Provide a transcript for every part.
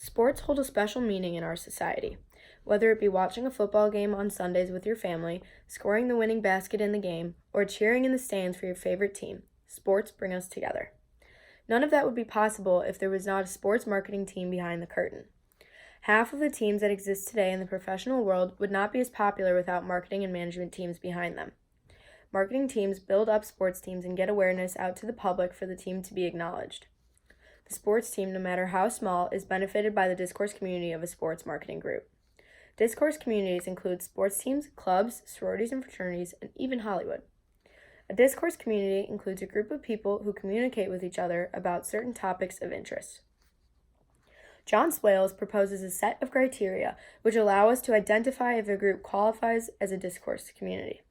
Sports hold a special meaning in our society. Whether it be watching a football game on Sundays with your family, scoring the winning basket in the game, or cheering in the stands for your favorite team, sports bring us together. None of that would be possible if there was not a sports marketing team behind the curtain. Half of the teams that exist today in the professional world would not be as popular without marketing and management teams behind them. Marketing teams build up sports teams and get awareness out to the public for the team to be acknowledged. The sports team, no matter how small, is benefited by the discourse community of a sports marketing group. Discourse communities include sports teams, clubs, sororities and fraternities, and even Hollywood. A discourse community includes a group of people who communicate with each other about certain topics of interest. John Swales proposes a set of criteria which allow us to identify if a group qualifies as a discourse community.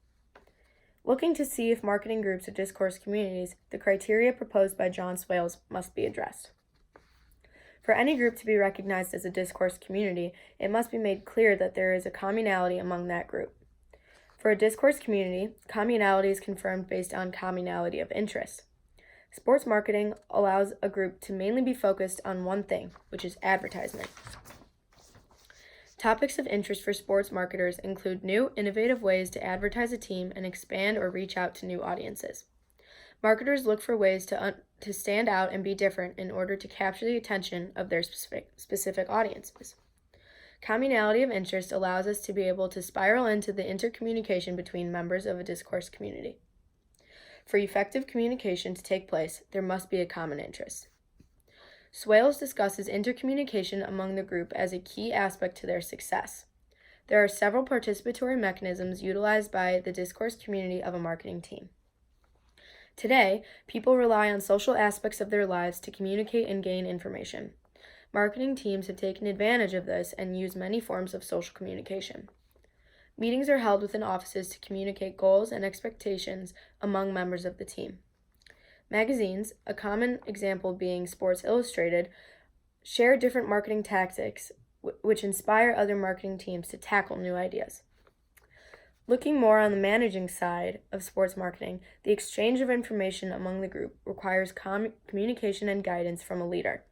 Looking to see if marketing groups are discourse communities, the criteria proposed by John Swales must be addressed. For any group to be recognized as a discourse community, it must be made clear that there is a commonality among that group. For a discourse community, commonality is confirmed based on commonality of interest. Sports marketing allows a group to mainly be focused on one thing, which is advertisement. Topics of interest for sports marketers include new, innovative ways to advertise a team and expand or reach out to new audiences. Marketers look for ways to stand out and be different in order to capture the attention of their specific audiences. Commonality of interest allows us to be able to spiral into the intercommunication between members of a discourse community. For effective communication to take place, there must be a common interest. Swales discusses intercommunication among the group as a key aspect to their success. There are several participatory mechanisms utilized by the discourse community of a marketing team. Today, people rely on social aspects of their lives to communicate and gain information. Marketing teams have taken advantage of this and use many forms of social communication. Meetings are held within offices to communicate goals and expectations among members of the team. Magazines, a common example being Sports Illustrated, share different marketing tactics which inspire other marketing teams to tackle new ideas. Looking more on the managing side of sports marketing, the exchange of information among the group requires communication and guidance from a leader.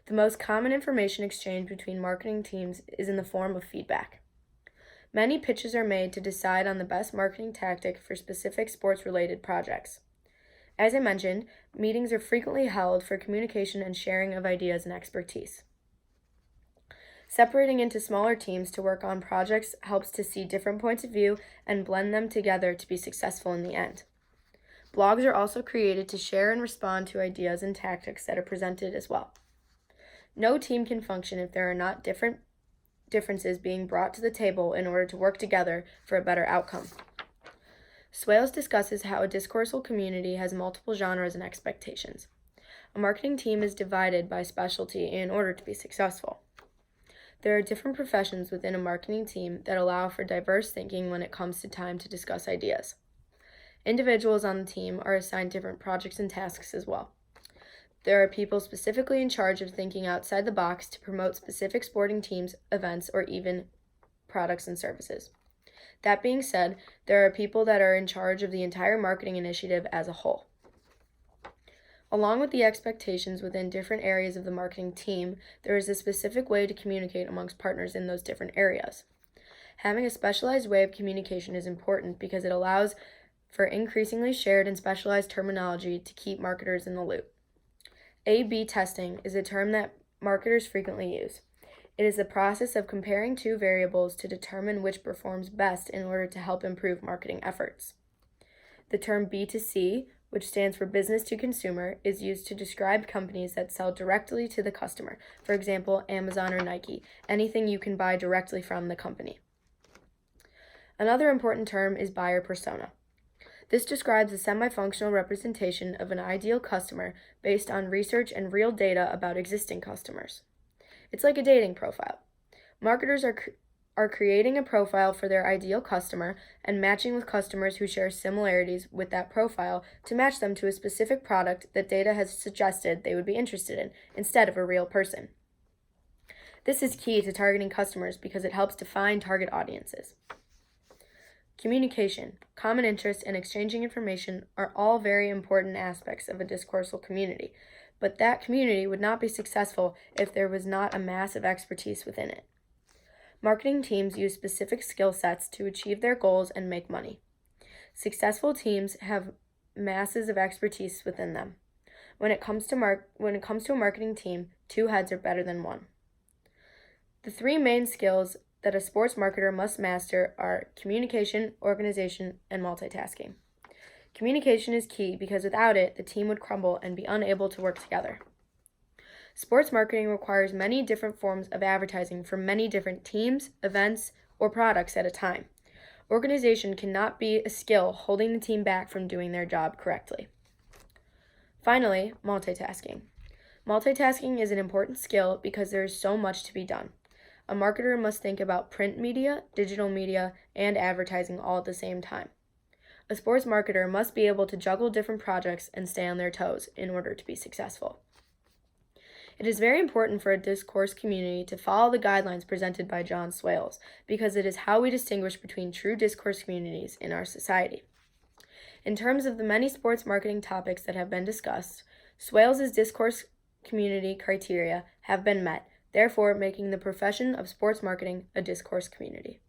The most common information exchange between marketing teams is in the form of feedback. Many pitches are made to decide on the best marketing tactic for specific sports-related projects. As I mentioned, meetings are frequently held for communication and sharing of ideas and expertise. Separating into smaller teams to work on projects helps to see different points of view and blend them together to be successful in the end. Blogs are also created to share and respond to ideas and tactics that are presented as well. No team can function if there are not differences being brought to the table in order to work together for a better outcome. Swales discusses how a discoursal community has multiple genres and expectations. A marketing team is divided by specialty in order to be successful. There are different professions within a marketing team that allow for diverse thinking when it comes to time to discuss ideas. Individuals on the team are assigned different projects and tasks as well. There are people specifically in charge of thinking outside the box to promote specific sporting teams, events, or even products and services. That being said, there are people that are in charge of the entire marketing initiative as a whole. Along with the expectations within different areas of the marketing team, there is a specific way to communicate amongst partners in those different areas. Having a specialized way of communication is important because it allows for increasingly shared and specialized terminology to keep marketers in the loop. A/B testing is a term that marketers frequently use. It is the process of comparing two variables to determine which performs best in order to help improve marketing efforts. The term B2C, which stands for business to consumer, is used to describe companies that sell directly to the customer. For example, Amazon or Nike, anything you can buy directly from the company. Another important term is buyer persona. This describes a semi-functional representation of an ideal customer based on research and real data about existing customers. It's like a dating profile. Marketers are creating a profile for their ideal customer and matching with customers who share similarities with that profile to match them to a specific product that data has suggested they would be interested in, instead of a real person. This is key to targeting customers because it helps define target audiences. Communication, common interest, and exchanging information are all very important aspects of a discoursal community, but that community would not be successful if there was not a mass of expertise within it. Marketing teams use specific skill sets to achieve their goals and make money. Successful teams have masses of expertise within them. When it comes to a marketing team, 2 heads are better than 1. The 3 main skills that a sports marketer must master are communication, organization, and multitasking. Communication is key because without it, the team would crumble and be unable to work together. Sports marketing requires many different forms of advertising for many different teams, events, or products at a time. Organization cannot be a skill holding the team back from doing their job correctly. Finally, multitasking. Multitasking is an important skill because there is so much to be done. A marketer must think about print media, digital media, and advertising all at the same time. A sports marketer must be able to juggle different projects and stay on their toes in order to be successful. It is very important for a discourse community to follow the guidelines presented by John Swales because it is how we distinguish between true discourse communities in our society. In terms of the many sports marketing topics that have been discussed, Swales' discourse community criteria have been met, therefore making the profession of sports marketing a discourse community.